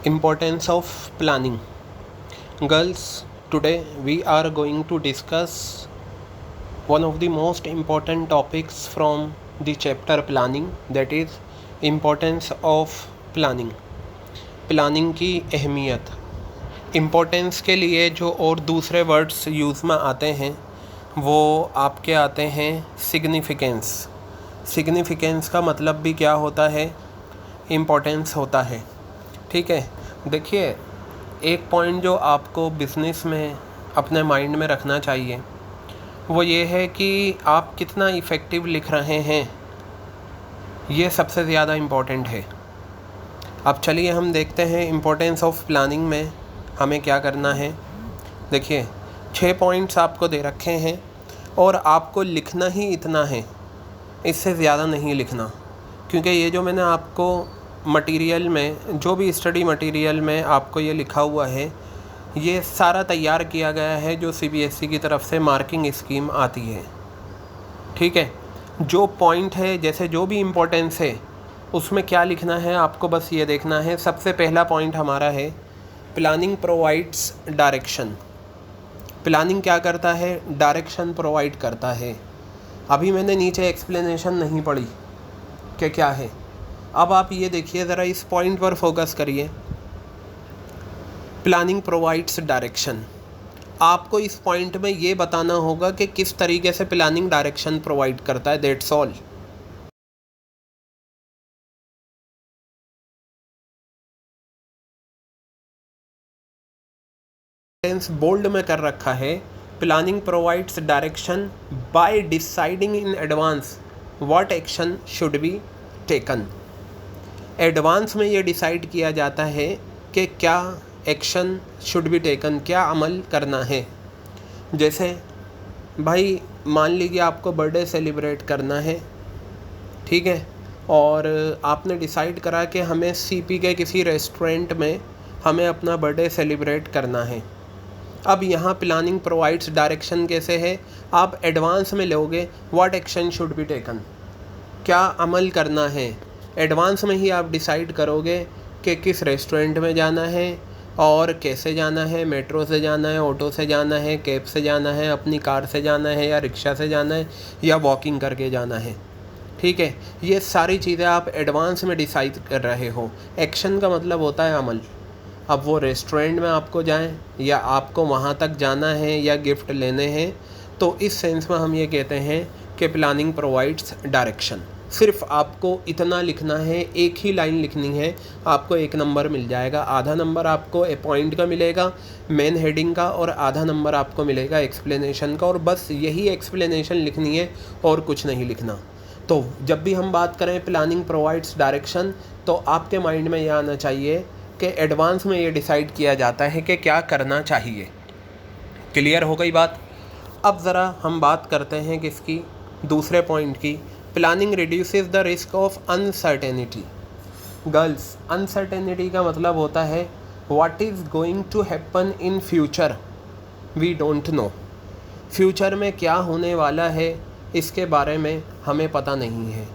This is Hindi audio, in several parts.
Importance of planning. Girls, today we are going to discuss one of the most important topics from the chapter planning, that is importance of planning. Planning की अहमियत, इम्पोर्टेंस के लिए जो और दूसरे वर्ड्स यूज़ में आते हैं वो आपके आते हैं सिग्निफिकेंस। सिग्निफिकेंस का मतलब भी क्या होता है? इम्पोर्टेंस होता है। ठीक है, देखिए एक पॉइंट जो आपको बिज़नेस में अपने माइंड में रखना चाहिए वो ये है कि आप कितना इफ़ेक्टिव लिख रहे हैं, ये सबसे ज़्यादा इम्पोर्टेंट है। अब चलिए हम देखते हैं इम्पोर्टेंस ऑफ प्लानिंग में हमें क्या करना है। देखिए 6 पॉइंट्स आपको दे रखे हैं और आपको लिखना ही इतना है, इससे ज़्यादा नहीं लिखना, क्योंकि ये जो मैंने आपको मटेरियल में, जो भी स्टडी मटेरियल में आपको ये लिखा हुआ है, ये सारा तैयार किया गया है जो CBSE की तरफ से मार्किंग स्कीम आती है। ठीक है, जो पॉइंट है, जैसे जो भी इम्पोर्टेंस है उसमें क्या लिखना है आपको बस ये देखना है। सबसे पहला पॉइंट हमारा है प्लानिंग प्रोवाइड्स डायरेक्शन। प्लानिंग क्या करता है? डायरेक्शन प्रोवाइड करता है। अभी मैंने नीचे एक्सप्लेनेशन नहीं पढ़ी कि क्या है। अब आप ये देखिए, ज़रा इस पॉइंट पर फोकस करिए। प्लानिंग प्रोवाइड्स डायरेक्शन, आपको इस पॉइंट में ये बताना होगा कि किस तरीके से प्लानिंग डायरेक्शन प्रोवाइड करता है, दैट्स ऑल। बोल्ड में कर रखा है, planning provides direction by deciding in advance what action should be taken. Advance में ये डिसाइड किया जाता है कि क्या एक्शन शुड बी टेकन, क्या अमल करना है। जैसे भाई मान लीजिए आपको बर्थडे सेलिब्रेट करना है, ठीक है, और आपने डिसाइड करा कि हमें CP के किसी रेस्टोरेंट में हमें अपना बर्थडे सेलिब्रेट करना है। अब यहाँ प्लानिंग प्रोवाइड्स डायरेक्शन कैसे है? आप एडवांस में लोगे what action should be taken, क्या अमल करना है। एडवांस में ही आप डिसाइड करोगे कि किस रेस्टोरेंट में जाना है और कैसे जाना है, मेट्रो से जाना है, ऑटो से जाना है, कैब से जाना है, अपनी कार से जाना है या रिक्शा से जाना है या वॉकिंग करके जाना है। ठीक है, ये सारी चीज़ें आप एडवांस में डिसाइड कर रहे हो। एक्शन का मतलब होता है अमल। अब वो रेस्टोरेंट में आपको जाएं या आपको वहाँ तक जाना है या गिफ्ट लेने हैं, तो इस सेंस में हम ये कहते हैं कि प्लानिंग प्रोवाइड्स डायरेक्शन। सिर्फ आपको इतना लिखना है, एक ही लाइन लिखनी है, आपको 1 नंबर मिल जाएगा। आधा नंबर आपको पॉइंट का मिलेगा, मेन हेडिंग का, और आधा नंबर आपको मिलेगा एक्सप्लेनेशन का, और बस यही एक्सप्लेनेशन लिखनी है और कुछ नहीं लिखना। तो जब भी हम बात करें प्लानिंग प्रोवाइड्स डायरेक्शन, तो आपके माइंड में यह आना चाहिए कि एडवांस में ये डिसाइड किया जाता है कि क्या करना चाहिए। क्लियर हो गई बात? अब ज़रा हम बात करते हैं किसकी, दूसरे पॉइंट की। Planning reduces the risk of uncertainty. Girls, uncertainty का मतलब होता है what is going to happen in future, we don't know. Future में क्या होने वाला है इसके बारे में हमें पता नहीं है।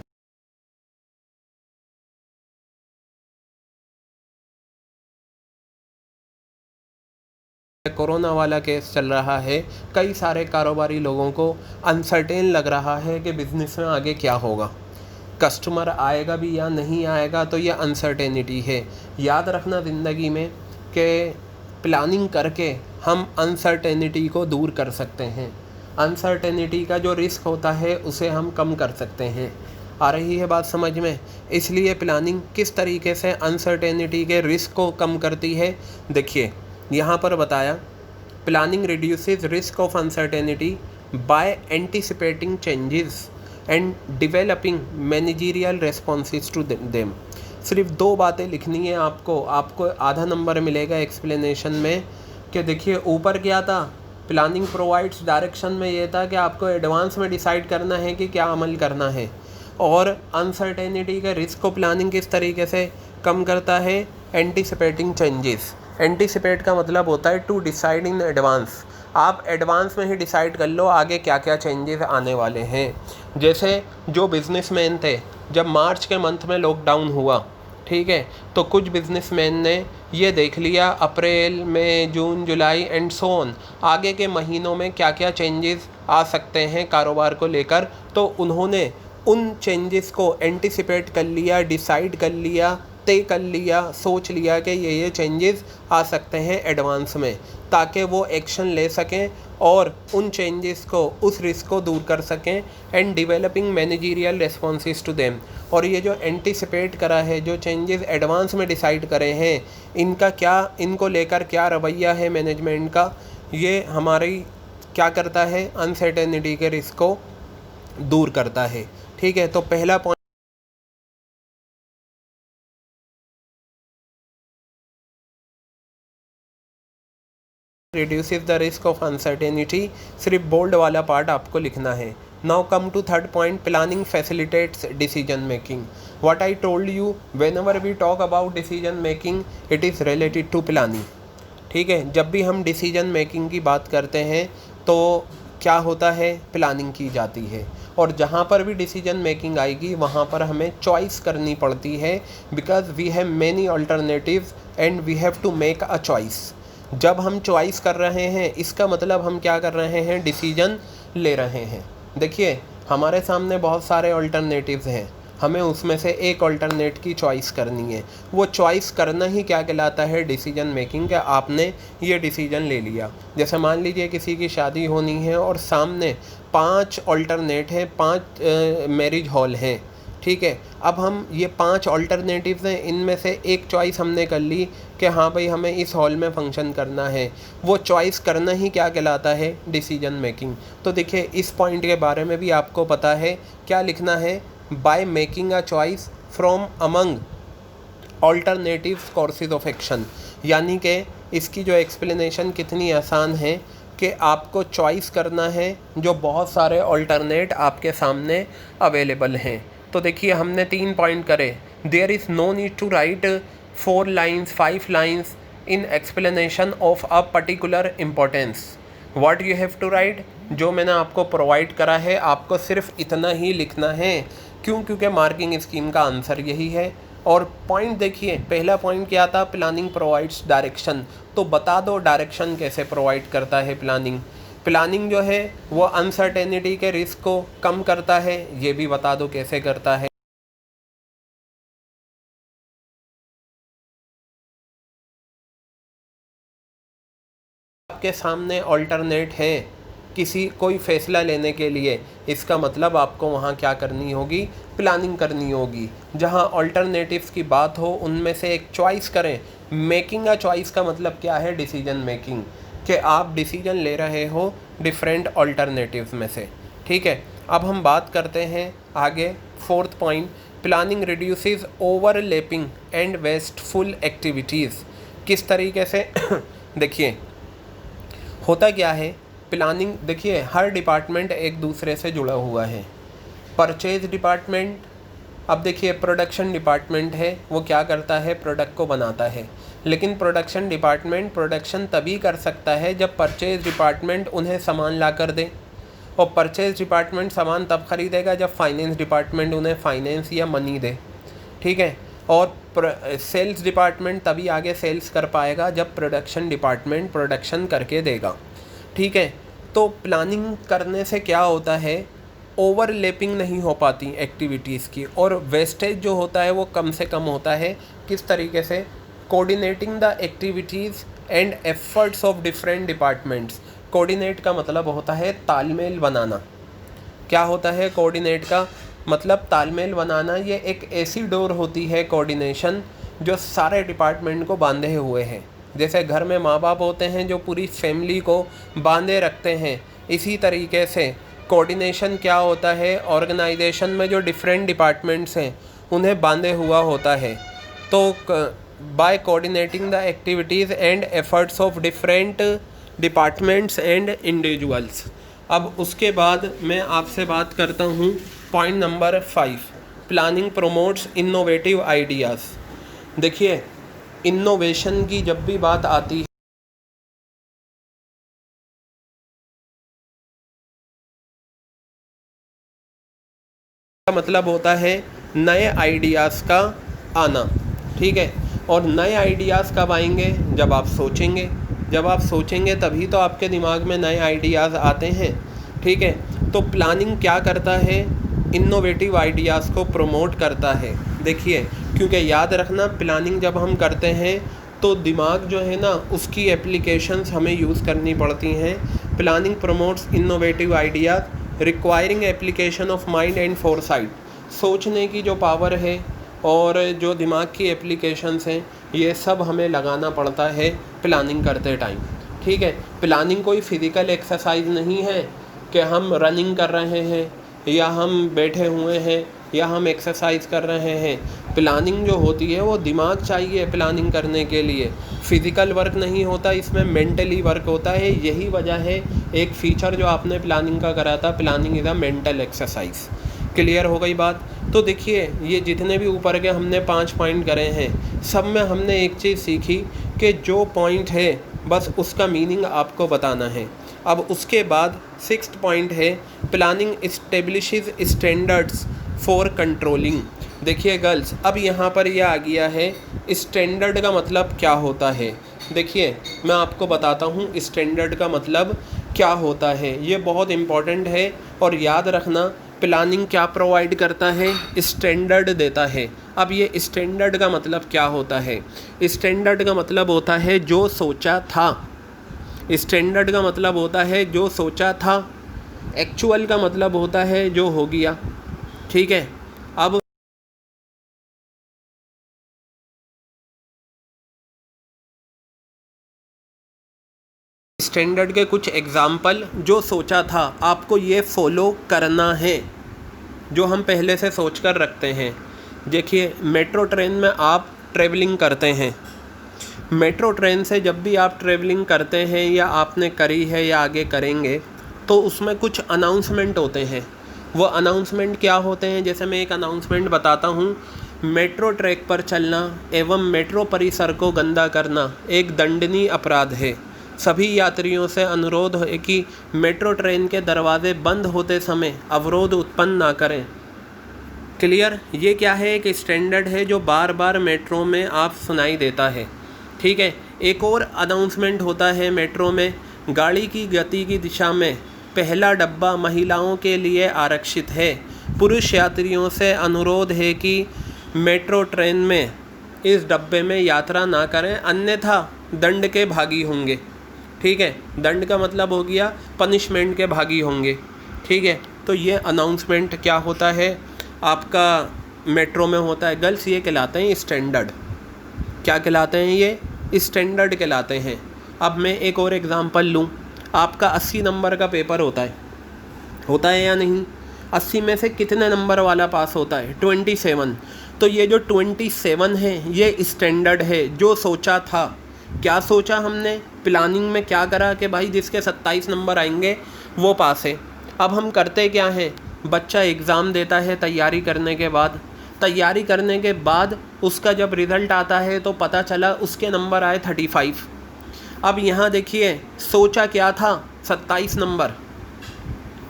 कोरोना वाला केस चल रहा है, कई सारे कारोबारी लोगों को अनसर्टेन लग रहा है कि बिज़नेस में आगे क्या होगा, कस्टमर आएगा भी या नहीं आएगा, तो ये अनसर्टेनिटी है। याद रखना ज़िंदगी में कि प्लानिंग करके हम अनसर्टेनिटी को दूर कर सकते हैं। अनसर्टेनिटी का जो रिस्क होता है उसे हम कम कर सकते हैं। आ रही है बात समझ में? इसलिए प्लानिंग किस तरीके से अनसर्टेनिटी के रिस्क को कम करती है, देखिए यहाँ पर बताया, planning reduces risk of uncertainty by anticipating changes and developing managerial responses to them. सिर्फ 2 बातें लिखनी है आपको आधा नंबर मिलेगा एक्सप्लेनेशन में। कि देखिए ऊपर क्या था, प्लानिंग प्रोवाइड्स डायरेक्शन में ये था कि आपको एडवांस में डिसाइड करना है कि क्या अमल करना है, और अनसर्टेनिटी के रिस्क को प्लानिंग किस तरीके से कम करता है, एंटिसिपेटिंग चेंजेस। एंटिसिपेट का मतलब होता है टू डिसाइड इन एडवांस। आप एडवांस में ही डिसाइड कर लो आगे क्या क्या चेंजेस आने वाले हैं। जैसे जो बिजनेसमैन थे, जब मार्च के मंथ में लॉकडाउन हुआ, ठीक है। तो कुछ बिजनेसमैन ने ये देख लिया अप्रैल मई जून जुलाई एंड सो ऑन, आगे के महीनों में क्या क्या चेंजेस आ सकते हैं कारोबार को लेकर, तो उन्होंने उन चेंजेस को एंटिसिपेट कर लिया, डिसाइड कर लिया, तय कर लिया, सोच लिया कि ये चेंजेस आ सकते हैं एडवांस में, ताकि वो एक्शन ले सकें और उन चेंजेस को, उस रिस्क को दूर कर सकें। And developing managerial responses to them, और ये जो एंटिसिपेट करा है, जो चेंजेस एडवांस में डिसाइड करे हैं, इनका क्या, इनको लेकर क्या रवैया है मैनेजमेंट का, ये हमारी क्या करता है, अनसर्टेनिटी के रिस्क को दूर करता है। ठीक है। तो पहला point reduces the risk of uncertainty, सिर्फ बोल्ड वाला पार्ट आपको लिखना है। Now come to third point, planning facilitates decision making. What I told you, whenever we talk about decision making it is related to planning. ठीक है। जब भी हम डिसीजन मेकिंग की बात करते हैं तो क्या होता है, प्लानिंग की जाती है, और जहाँ पर भी डिसीजन मेकिंग आएगी वहाँ पर हमें चॉइस करनी पड़ती है, because we have many alternatives and we have to make a choice. जब हम चॉइस कर रहे हैं इसका मतलब हम क्या कर रहे हैं, डिसीजन ले रहे हैं। देखिए हमारे सामने बहुत सारे अल्टरनेटिव्स हैं, हमें उसमें से एक अल्टरनेट की चॉइस करनी है। वो चॉइस करना ही क्या कहलाता है, डिसीजन मेकिंग। क्या आपने ये डिसीजन ले लिया, जैसे मान लीजिए किसी की शादी होनी है और सामने 5 अल्टरनेट हैं, 5 मैरिज हॉल हैं। ठीक है। अब हम ये 5 अल्टरनेटिव्स हैं, इनमें से एक चॉइस हमने कर ली कि हाँ भाई हमें इस हॉल में फंक्शन करना है। वो चॉइस करना ही क्या कहलाता है, डिसीजन मेकिंग। तो देखिए इस पॉइंट के बारे में भी आपको पता है, क्या लिखना है, by making a choice from among alternative courses of action. यानी कि इसकी जो एक्सप्लेनेशन कितनी आसान है कि आपको चॉइस करना है जो बहुत सारे ऑल्टरनेट आपके सामने अवेलेबल हैं। तो देखिए हमने 3 पॉइंट करे, there is no need to write 4 lines 5 lines in explanation of a particular importance. What you have to write, जो मैंने आपको प्रोवाइड करा है आपको सिर्फ इतना ही लिखना है। क्यों, क्योंकि मार्किंग स्कीम का आंसर यही है। और पॉइंट देखिए, पहला पॉइंट क्या था, प्लानिंग प्रोवाइड्स डायरेक्शन। तो बता दो डायरेक्शन कैसे प्रोवाइड करता है प्लानिंग। प्लानिंग जो है वो अनसर्टेनिटी के रिस्क को कम करता है, ये भी बता दो कैसे करता है। आपके सामने ऑल्टरनेट है किसी कोई फैसला लेने के लिए, इसका मतलब आपको वहाँ क्या करनी होगी, प्लानिंग करनी होगी। जहाँ ऑल्टरनेटिव्स की बात हो उनमें से एक चॉइस करें। मेकिंग अ चॉइस का मतलब क्या है, डिसीजन मेकिंग, कि आप डिसीजन ले रहे हो डिफरेंट ऑल्टरनेटिव्स में से। ठीक है। अब हम बात करते हैं आगे, fourth point, planning reduces overlapping and wasteful activities. किस तरीके से देखिए होता क्या है, प्लानिंग देखिए हर डिपार्टमेंट एक दूसरे से जुड़ा हुआ है। परचेज डिपार्टमेंट, अब देखिए प्रोडक्शन डिपार्टमेंट है, वो क्या करता है, प्रोडक्ट को बनाता है। लेकिन प्रोडक्शन डिपार्टमेंट प्रोडक्शन तभी कर सकता है जब परचेज डिपार्टमेंट उन्हें सामान ला कर दे, और परचेज डिपार्टमेंट सामान तब खरीदेगा जब फाइनेंस डिपार्टमेंट उन्हें फाइनेंस या मनी दे। ठीक है। और सेल्स डिपार्टमेंट तभी आगे सेल्स कर पाएगा जब प्रोडक्शन डिपार्टमेंट प्रोडक्शन करके देगा। ठीक है। तो प्लानिंग करने से क्या होता है, ओवरलैपिंग नहीं हो पाती एक्टिविटीज़ की, और वेस्टेज जो होता है वो कम से कम होता है। किस तरीके से, coordinating the activities and efforts of different departments. Coordinate का मतलब होता है तालमेल बनाना। क्या होता है कोऑर्डिनेट का मतलब, तालमेल बनाना। ये एक ऐसी डोर होती है कोऑर्डिनेशन जो सारे डिपार्टमेंट को बांधे हुए है। जैसे घर में माँ बाप होते हैं जो पूरी फैमिली को बांधे रखते हैं, इसी तरीके से कोऑर्डिनेशन क्या होता है, ऑर्गेनाइजेशन में जो डिफरेंट डिपार्टमेंट्स हैं उन्हें बांधे हुआ होता है। तो by coordinating the activities and efforts of different departments and individuals. अब उसके बाद मैं आपसे बात करता हूँ point number 5, planning promotes innovative ideas. देखिए इनोवेशन की जब भी बात आती है, का मतलब होता है नए आइडियाज़ का आना। ठीक है। और नए आइडियाज़ कब आएंगे? जब आप सोचेंगे। जब आप सोचेंगे तभी तो आपके दिमाग में नए आइडियाज़ आते हैं, ठीक है। तो प्लानिंग क्या करता है? इनोवेटिव आइडियाज़ को प्रमोट करता है। देखिए, क्योंकि याद रखना, प्लानिंग जब हम करते हैं तो दिमाग जो है ना, उसकी एप्लीकेशंस हमें यूज़ करनी पड़ती हैं। Planning promotes innovative ideas requiring application of mind and foresight. सोचने की जो पावर है और जो दिमाग की एप्लीकेशंस हैं, ये सब हमें लगाना पड़ता है प्लानिंग करते टाइम, ठीक है। प्लानिंग कोई फिज़िकल एक्सरसाइज नहीं है कि हम रनिंग कर रहे हैं या हम बैठे हुए हैं या हम एक्सरसाइज कर रहे हैं। प्लानिंग जो होती है वो दिमाग चाहिए प्लानिंग करने के लिए, फिज़िकल वर्क नहीं होता, इसमें मेंटली वर्क होता है। यही वजह है एक फ़ीचर जो आपने प्लानिंग का करा था, planning is a mental exercise. Clear हो गई बात? तो देखिए, ये जितने भी ऊपर के हमने 5 पॉइंट करे हैं, सब में हमने एक चीज़ सीखी कि जो पॉइंट है बस उसका मीनिंग आपको बताना है। अब उसके बाद 6th पॉइंट है planning establishes standards for controlling. देखिए गर्ल्स, अब यहाँ पर यह आ गया है स्टैंडर्ड का मतलब क्या होता है। देखिए, मैं आपको बताता हूँ स्टैंडर्ड का मतलब क्या होता है। ये बहुत इम्पॉर्टेंट है और याद रखना, प्लानिंग क्या प्रोवाइड करता है? स्टैंडर्ड देता है। अब ये स्टैंडर्ड का मतलब क्या होता है? स्टैंडर्ड का मतलब होता है जो सोचा था। स्टैंडर्ड का मतलब होता है जो सोचा था। एक्चुअल का मतलब होता है जो हो गया, ठीक है। अब स्टैंडर्ड के कुछ एग्जाम्पल, जो सोचा था आपको ये फॉलो करना है, जो हम पहले से सोच कर रखते हैं। देखिए, मेट्रो ट्रेन में आप ट्रैवलिंग करते हैं। मेट्रो ट्रेन से जब भी आप ट्रैवलिंग करते हैं या आपने करी है या आगे करेंगे, तो उसमें कुछ अनाउंसमेंट होते हैं। वो अनाउंसमेंट क्या होते हैं? जैसे मैं एक अनाउंसमेंट बताता हूँ, मेट्रो ट्रैक पर चलना एवं मेट्रो परिसर को गंदा करना एक दंडनीय अपराध है। सभी यात्रियों से अनुरोध है कि मेट्रो ट्रेन के दरवाजे बंद होते समय अवरोध उत्पन्न ना करें। क्लियर? ये क्या है? एक स्टैंडर्ड है जो बार बार मेट्रो में आप सुनाई देता है, ठीक है। एक और अनाउंसमेंट होता है मेट्रो में, गाड़ी की गति की दिशा में पहला डब्बा महिलाओं के लिए आरक्षित है। पुरुष यात्रियों से अनुरोध है कि मेट्रो ट्रेन में इस डब्बे में यात्रा ना करें, अन्यथा दंड के भागी होंगे, ठीक है। दंड का मतलब हो गया पनिशमेंट के भागी होंगे, ठीक है। तो ये अनाउंसमेंट क्या होता है आपका मेट्रो में होता है। गर्ल्स, ये कहलाते हैं स्टैंडर्ड। क्या कहलाते हैं? ये स्टैंडर्ड कहलाते हैं। अब मैं एक और एग्ज़ाम्पल लूँ। आपका 80 नंबर का पेपर होता है या नहीं? 80 में से कितने नंबर वाला पास होता है? 27। तो ये जो 27 है ये स्टैंडर्ड है, जो सोचा था। क्या सोचा हमने? प्लानिंग में क्या करा कि भाई जिसके 27 नंबर आएंगे वो पास है। अब हम करते क्या हैं? बच्चा एग्ज़ाम देता है तैयारी करने के बाद उसका जब रिज़ल्ट आता है तो पता चला उसके नंबर आए 35। अब यहाँ देखिए, सोचा क्या था? 27 नंबर।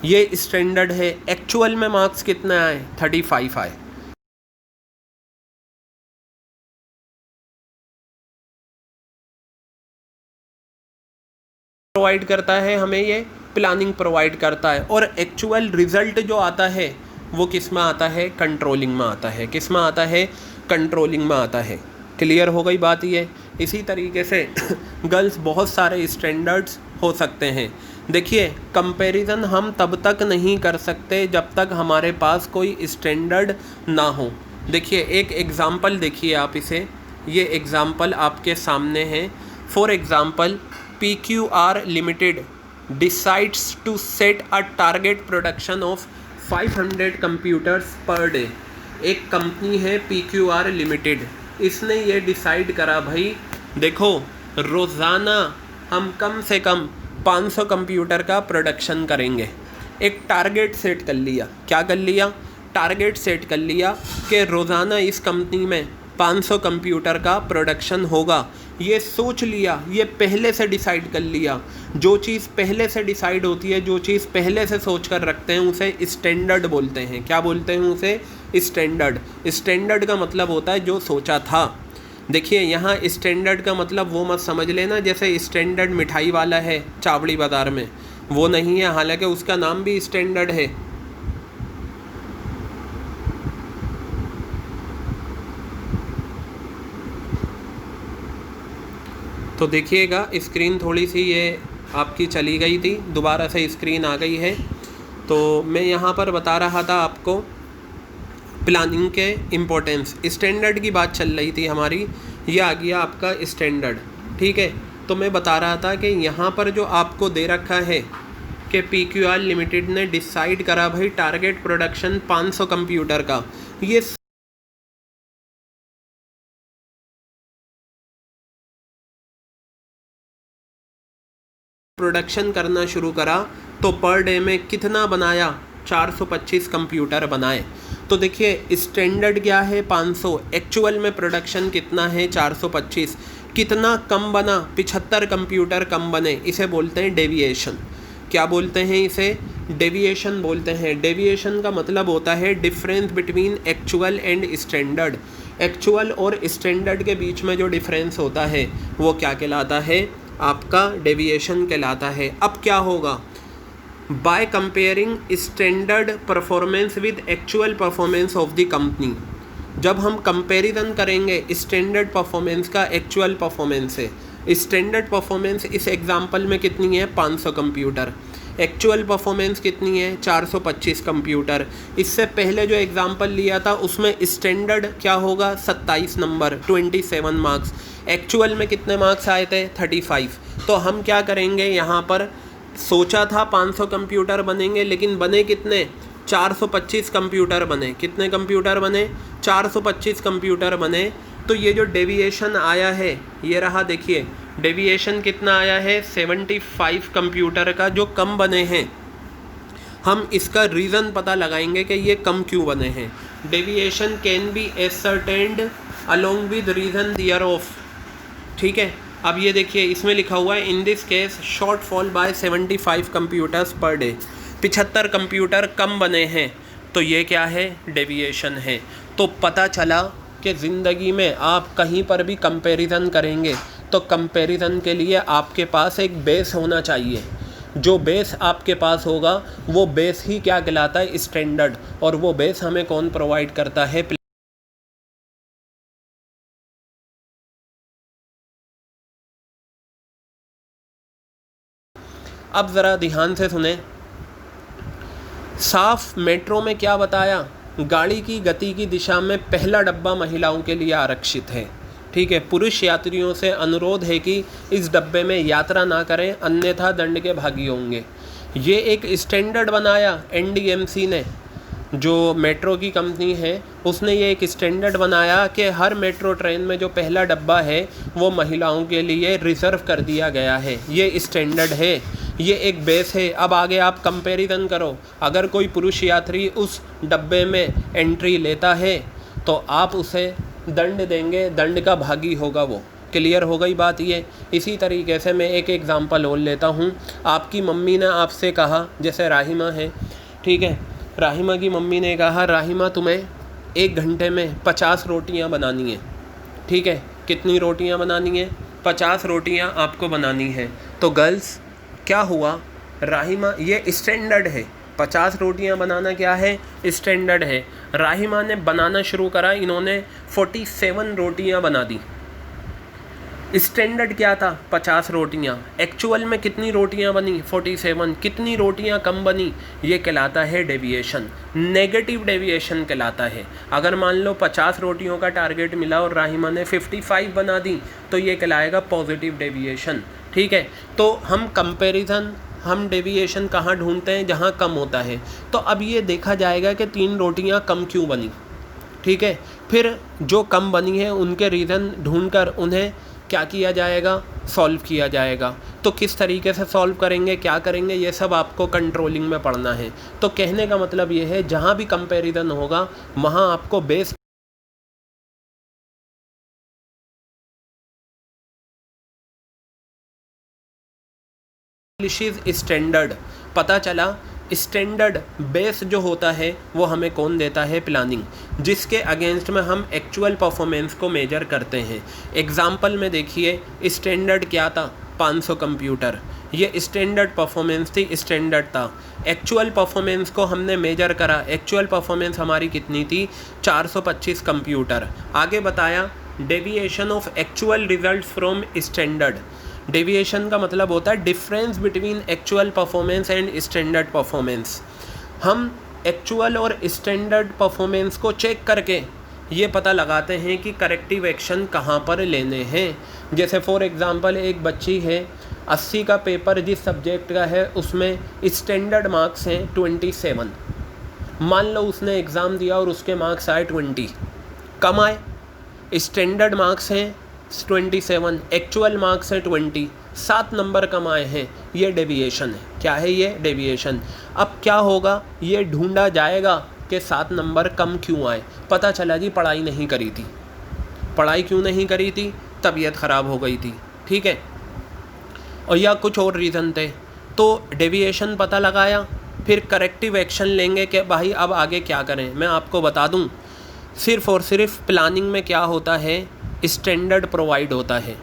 ये स्टैंडर्ड है। एक्चुअल में मार्क्स कितने आए? 35 आए। प्रोवाइड करता है हमें, ये प्लानिंग प्रोवाइड करता है। और एक्चुअल रिज़ल्ट जो आता है वो किस में आता है? कंट्रोलिंग में आता है। किस में आता है? कंट्रोलिंग में आता है। क्लियर हो गई बात ये? इसी तरीके से गर्ल्स, बहुत सारे स्टैंडर्ड्स हो सकते हैं। देखिए, कंपैरिजन हम तब तक नहीं कर सकते जब तक हमारे पास कोई स्टैंडर्ड ना हो। देखिए, एक एग्ज़ाम्पल देखिए आप इसे, ये एग्ज़ाम्पल आपके सामने है। For example, PQR Limited decides to set a target production of 500 computers per day। एक कंपनी है PQR Limited, इसने ये डिसाइड करा भाई देखो, रोज़ाना हम कम से कम 500 कंप्यूटर का प्रोडक्शन करेंगे। एक टारगेट सेट कर लिया। क्या कर लिया? टारगेट सेट कर लिया कि रोज़ाना इस कंपनी में 500 कंप्यूटर का प्रोडक्शन होगा। ये सोच लिया, ये पहले से डिसाइड कर लिया। जो चीज़ पहले से डिसाइड होती है, जो चीज़ पहले से सोच कर रखते हैं, उसे स्टैंडर्ड बोलते हैं। क्या बोलते हैं उसे? स्टैंडर्ड। स्टैंडर्ड का मतलब होता है जो सोचा था। देखिए यहाँ स्टैंडर्ड का मतलब वो मत समझ लेना जैसे स्टैंडर्ड मिठाई वाला है चावड़ी बाज़ार में, वो नहीं है, हालांकि उसका नाम भी स्टैंडर्ड है। तो देखिएगा स्क्रीन थोड़ी सी ये आपकी चली गई थी, दोबारा से स्क्रीन आ गई है। तो मैं यहाँ पर बता रहा था आपको प्लानिंग के इम्पोर्टेंस, स्टैंडर्ड की बात चल रही थी हमारी, ये आ गया आपका स्टैंडर्ड, ठीक है। तो मैं बता रहा था कि यहाँ पर जो आपको दे रखा है कि PQR लिमिटेड ने डिसाइड करा भाई टारगेट प्रोडक्शन 500 कंप्यूटर का, ये प्रोडक्शन करना शुरू करा तो पर डे में कितना बनाया, 425 कंप्यूटर बनाए। तो देखिए स्टैंडर्ड क्या है 500, एक्चुअल में प्रोडक्शन कितना है 425, कितना कम बना, 75 कंप्यूटर कम बने, इसे बोलते हैं डेविएशन। क्या बोलते हैं इसे? डेविएशन बोलते हैं। डेविएशन का मतलब होता है difference between actual and standard. Actual और स्टैंडर्ड के बीच में जो डिफरेंस होता है वो क्या कहलाता है? आपका डेविएशन कहलाता है। अब क्या होगा? By comparing standard performance with actual performance of the company, जब हम कंपैरिजन करेंगे स्टैंडर्ड परफॉर्मेंस का एक्चुअल परफॉर्मेंस से, स्टैंडर्ड परफॉर्मेंस इस एग्जांपल में कितनी है 500 कंप्यूटर, एक्चुअल परफॉर्मेंस कितनी है 425 कंप्यूटर। इससे पहले जो एग्जांपल लिया था उसमें स्टैंडर्ड क्या होगा 27 नंबर 27 मार्क्स, एक्चुअल में कितने मार्क्स आए थे 35। तो हम क्या करेंगे यहाँ पर, सोचा था 500 कंप्यूटर बनेंगे लेकिन बने कितने 425 कंप्यूटर बने। कितने कंप्यूटर बने? 425 कंप्यूटर बने। तो ये जो डेविएशन आया है ये रहा, देखिए डेविएशन कितना आया है 75 कंप्यूटर का जो कम बने हैं। हम इसका रीज़न पता लगाएंगे कि ये कम क्यों बने हैं। Deviation can be ascertained along with reason thereof, ठीक है। अब ये देखिए इसमें लिखा हुआ है in this case shortfall by 75 computers per day, 75 computer कम बने हैं, तो ये क्या है? डेविएशन है। तो पता चला कि ज़िंदगी में आप कहीं पर भी कंपैरिजन करेंगे तो कंपैरिजन के लिए आपके पास एक बेस होना चाहिए। जो बेस आपके पास होगा वो बेस ही क्या कहलाता है? स्टैंडर्ड। और वो बेस हमें कौन प्रोवाइड करता है? अब ज़रा ध्यान से सुने, साफ मेट्रो में क्या बताया? गाड़ी की गति की दिशा में पहला डब्बा महिलाओं के लिए आरक्षित है, ठीक है। पुरुष यात्रियों से अनुरोध है कि इस डब्बे में यात्रा ना करें अन्यथा दंड के भागी होंगे। ये एक स्टैंडर्ड बनाया NDMC ने, जो मेट्रो की कंपनी है उसने ये एक स्टैंडर्ड बनाया कि हर मेट्रो ट्रेन में जो पहला डब्बा है वो महिलाओं के लिए रिज़र्व कर दिया गया है। ये स्टैंडर्ड है, ये एक बेस है। अब आगे आप कंपैरिजन करो, अगर कोई पुरुष यात्री उस डब्बे में एंट्री लेता है तो आप उसे दंड देंगे, दंड का भागी होगा वो। क्लियर हो गई बात ये। इसी तरीके से मैं एक एग्ज़ाम्पल और लेता हूँ। आपकी मम्मी ने आपसे कहा, जैसे राहिमा है, ठीक है, राहिमा की मम्मी ने कहा राहिमा तुम्हें 1 घंटे में 50 रोटियां बनानी है, ठीक है। कितनी रोटियां बनानी है? 50 रोटियां आपको बनानी है। तो गर्ल्स क्या हुआ, राहिमा, ये स्टैंडर्ड है, 50 रोटियां बनाना क्या है? स्टैंडर्ड है। राहिमा ने बनाना शुरू करा, इन्होंने 47 रोटियां बना दी। स्टैंडर्ड क्या था? 50 रोटियां। एक्चुअल में कितनी रोटियां बनी? 47। कितनी रोटियां कम बनी? ये कहलाता है डेविएशन, नेगेटिव डेविएशन कहलाता है। अगर मान लो 50 रोटियों का टारगेट मिला और राहिमा ने 55 बना दी तो ये कहलाएगा पॉजिटिव डेविएशन, ठीक है। तो हम कंपैरिजन, हम डेविएशन कहाँ ढूंढते हैं? जहाँ कम होता है। तो अब ये देखा जाएगा कि 3 रोटियाँ कम क्यों बनी, ठीक है। फिर जो कम बनी है उनके रीज़न ढूंढकर उन्हें क्या किया जाएगा? सॉल्व किया जाएगा। तो किस तरीके से सॉल्व करेंगे, क्या करेंगे, ये सब आपको कंट्रोलिंग में पढ़ना है। तो कहने का मतलब ये है जहाँ भी कंपैरिजन होगा वहाँ आपको बेस स्टैंडर्ड पता चला स्टैंडर्ड बेस जो होता है वो हमें कौन देता है? प्लानिंग, जिसके अगेंस्ट में हम एक्चुअल परफॉर्मेंस को मेजर करते हैं। एग्जाम्पल में देखिए, स्टैंडर्ड क्या था? 500 कंप्यूटर, ये स्टैंडर्ड परफॉर्मेंस थी, स्टैंडर्ड था। एक्चुअल परफॉर्मेंस को हमने मेजर करा, एक्चुअल परफॉर्मेंस हमारी कितनी थी? 425 कंप्यूटर। आगे बताया deviation of actual result from standard. Deviation का मतलब होता है difference between actual performance and standard performance. हम एक्चुअल और स्टैंडर्ड परफॉर्मेंस को चेक करके ये पता लगाते हैं कि करेक्टिव एक्शन कहाँ पर लेने हैं। जैसे फॉर एग्ज़ाम्पल एक बच्ची है, 80 का पेपर जिस सब्जेक्ट का है उसमें स्टैंडर्ड मार्क्स हैं 27। मान लो उसने एग्ज़ाम दिया और उसके मार्क्स आए 20, कम आए। स्टैंडर्ड मार्क्स हैं 27, एक्चुअल मार्क्स है 20, 7 नंबर कम आए हैं। ये डेविएशन है। क्या है ये? डेविएशन। अब क्या होगा? ये ढूंढा जाएगा कि 7 नंबर कम क्यों आए। पता चला जी पढ़ाई नहीं करी थी। पढ़ाई क्यों नहीं करी थी? तबीयत ख़राब हो गई थी, ठीक है, और या कुछ और रीज़न थे। तो डेविएशन पता लगाया, फिर करेक्टिव एक्शन लेंगे कि भाई अब आगे क्या करें। मैं आपको बता दूं, सिर्फ़ और सिर्फ प्लानिंग में क्या होता है? स्टैंडर्ड प्रोवाइड होता है,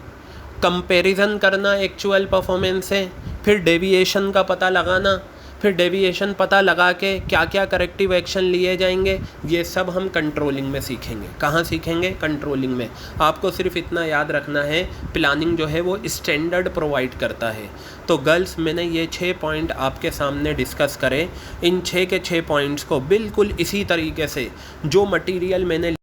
कंपैरिजन करना एक्चुअल परफॉर्मेंस से, फिर डेविएशन का पता लगाना, फिर डेविएशन पता लगा के क्या क्या करेक्टिव एक्शन लिए जाएंगे, ये सब हम कंट्रोलिंग में सीखेंगे। कहाँ सीखेंगे? कंट्रोलिंग में। आपको सिर्फ इतना याद रखना है, प्लानिंग जो है वो स्टैंडर्ड प्रोवाइड करता है। तो गर्ल्स, मैंने ये 6 पॉइंट आपके सामने डिस्कस करे। इन 6 के 6 पॉइंट्स को बिल्कुल इसी तरीके से जो मटीरियल मैंने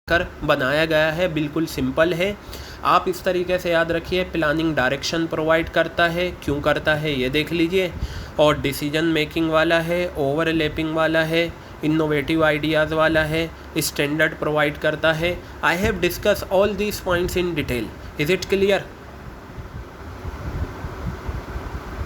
कर बनाया गया है, बिल्कुल सिंपल है। आप इस तरीके से याद रखिए, प्लानिंग डायरेक्शन प्रोवाइड करता है। क्यों करता है ये देख लीजिए। और डिसीजन मेकिंग वाला है, ओवरलैपिंग वाला है, इनोवेटिव आइडियाज़ वाला है, स्टैंडर्ड प्रोवाइड करता है। I have discuss all these points in detail. Is it clear?